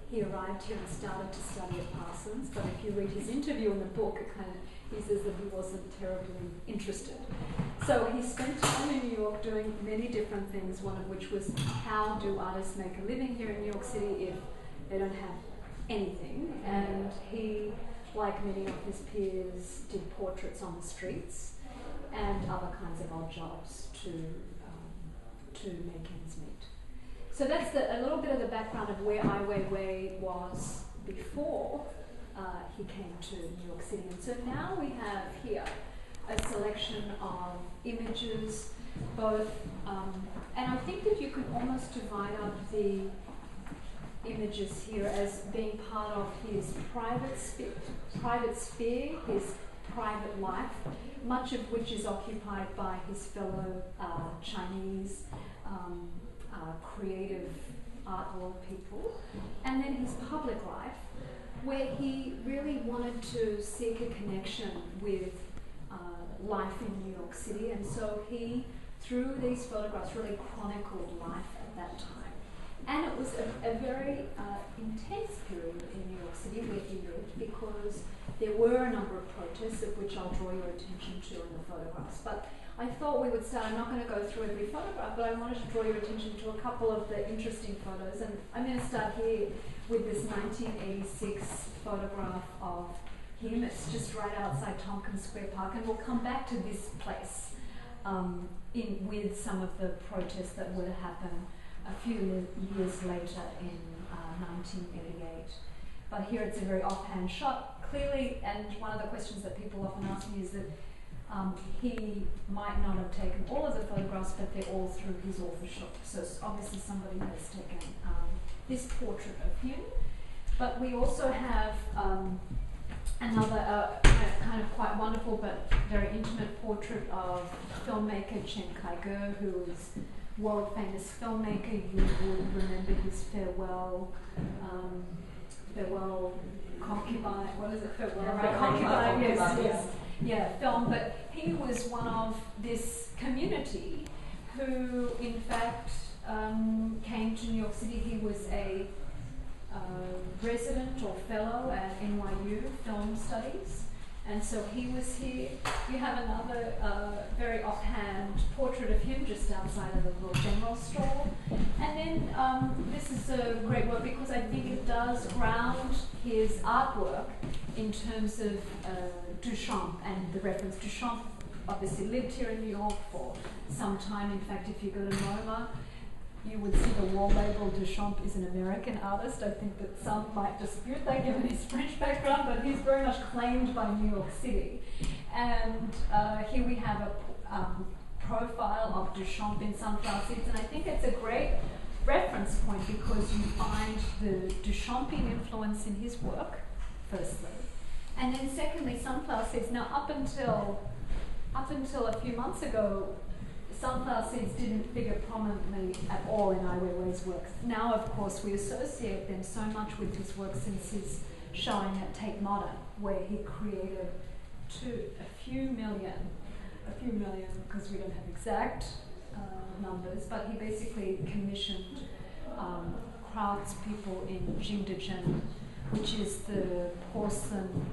he arrived here and started to study at Parsons, but if you read his interview in the book, he says that he wasn't terribly interested. So he spent time in New York doing many different things, one of which was how do artists make a living here in New York City if they don't have anything. And he, like many of his peers, did portraits on the streets and other kinds of odd jobs to make ends meet. So that's a little bit of the background of where Ai Weiwei was before he came to New York City. And so now we have here a selection of images, both, and I think that you can almost divide up the images here as being part of his private sphere, his private life, much of which is occupied by his fellow Chinese creative art world people, and then his public life, where he really wanted to seek a connection with life in New York City, and so he, through these photographs, really chronicled life at that time. And it was a very intense period in New York City where he lived, because there were a number of protests, of which I'll draw your attention to in the photographs. But I thought we would start, I'm not going to go through every photograph, but I wanted to draw your attention to a couple of the interesting photos. And I'm going to start here with this 1986 photograph of him. It's just right outside Tompkins Square Park, and we'll come back to this place with some of the protests that would happen a few years later in 1988. But here it's a very offhand shot, clearly, and one of the questions that people often ask me is that he might not have taken all of the photographs, but they're all through his authorship. So obviously somebody has taken this portrait of him. But we also have another kind of quite wonderful but very intimate portrait of filmmaker Chen Kaige, who is world famous filmmaker. You would remember his farewell concubine. What is it? Farewell concubine. Yes. Yeah, film. But he was one of this community who, in fact, came to New York City. He was a resident or fellow at NYU Film Studies. And so he was here. You have another very offhand portrait of him just outside of the little general store. And then this is a great work because I think it does ground his artwork in terms of Duchamp and the reference. Duchamp obviously lived here in New York for some time. In fact, if you go to MoMA, you would see the wall label Duchamp is an American artist. I think that some might dispute that given his French background, but he's very much claimed by New York City. And here we have a profile of Duchamp in Sunflower Seeds, and I think it's a great reference point because you find the Duchampian influence in his work, firstly. And then secondly, Sunflower Seeds. Now up until a few months ago, Sunflower Seeds didn't figure prominently at all in Ai Weiwei's works. Now, of course, we associate them so much with his work since his showing at Tate Modern, where he created a few million, because we don't have exact numbers, but he basically commissioned craftspeople in Jingdezhen, which is the porcelain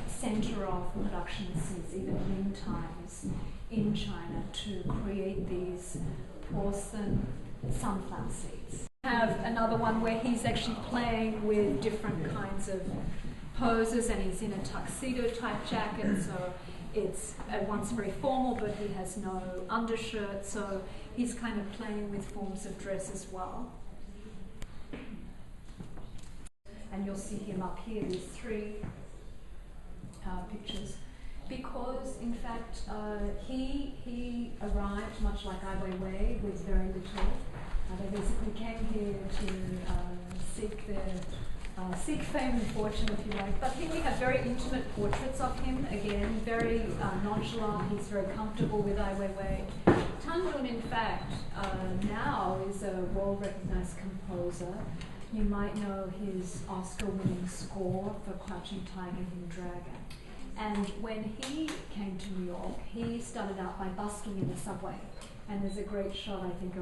center of production since even Ming times in China, to create these porcelain sunflower seeds. We have another one where he's actually playing with different kinds of poses, and he's in a tuxedo type jacket, so it's at once very formal, but he has no undershirt, so he's kind of playing with forms of dress as well. And you'll see him up here, these three pictures, because in fact he arrived much like Ai Weiwei with very little. They basically came here to seek fame and fortune, if you like. But here we have very intimate portraits of him, again, very nonchalant. He's very comfortable with Ai Weiwei. Tan Dun, in fact, now is a world-recognized composer. You might know his Oscar-winning score for Crouching Tiger, Hidden Dragon. And when he came to New York, he started out by busking in the subway. And there's a great shot, I think,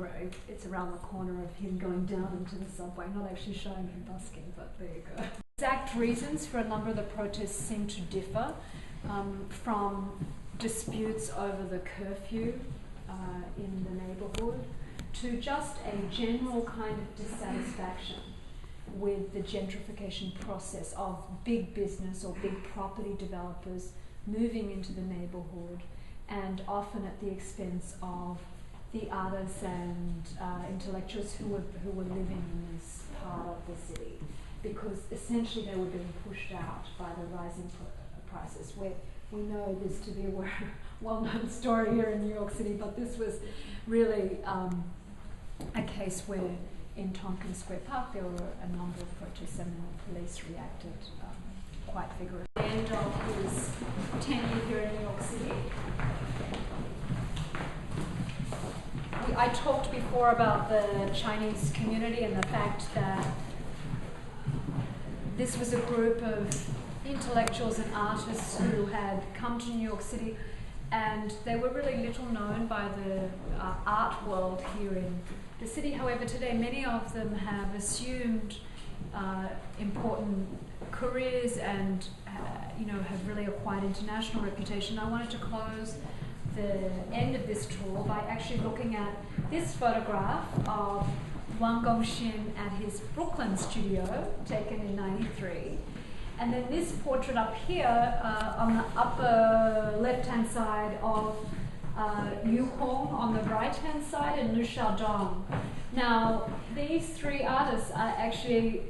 it's around the corner of him going down into the subway, not actually showing him busking, but there you go. Exact reasons for a number of the protests seem to differ, from disputes over the curfew in the neighbourhood to just a general kind of dissatisfaction with the gentrification process of big business or big property developers moving into the neighbourhood, and often at the expense of the artists and intellectuals who were living in this part of the city, because essentially they were being pushed out by the rising prices. We know this to be a well-known story here in New York City, but this was really a case where in Tompkins Square Park there were a number of protests and the police reacted quite vigorously. At the end of his tenure here in New York City, I talked before about the Chinese community and the fact that this was a group of intellectuals and artists who had come to New York City, and they were really little known by the art world here in the city. However, today many of them have assumed important careers and have really acquired international reputation. I wanted to close the end of this tour by actually looking at this photograph of Wang Gongxin at his Brooklyn studio, taken in '93. And then this portrait up here on the upper left-hand side of Yu Hong on the right-hand side, and Liu Xiaodong. Now, these three artists are actually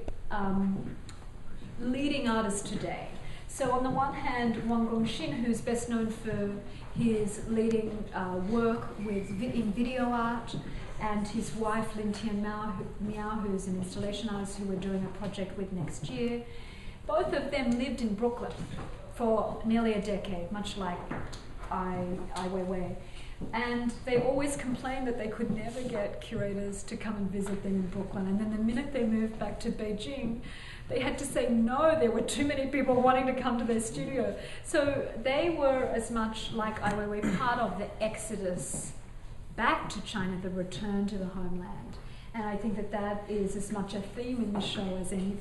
leading artists today. So on the one hand, Wang Gongxin, who's best known for his leading work in video art, and his wife Lin Tian Miao, who's an installation artist who we're doing a project with next year. Both of them lived in Brooklyn for nearly a decade, much like Weiwei. And they always complained that they could never get curators to come and visit them in Brooklyn. And then the minute they moved back to Beijing, they had to say no, there were too many people wanting to come to their studio. So they were, as much like Ai Weiwei, part of the exodus back to China, the return to the homeland. And I think that is as much a theme in the show as anything.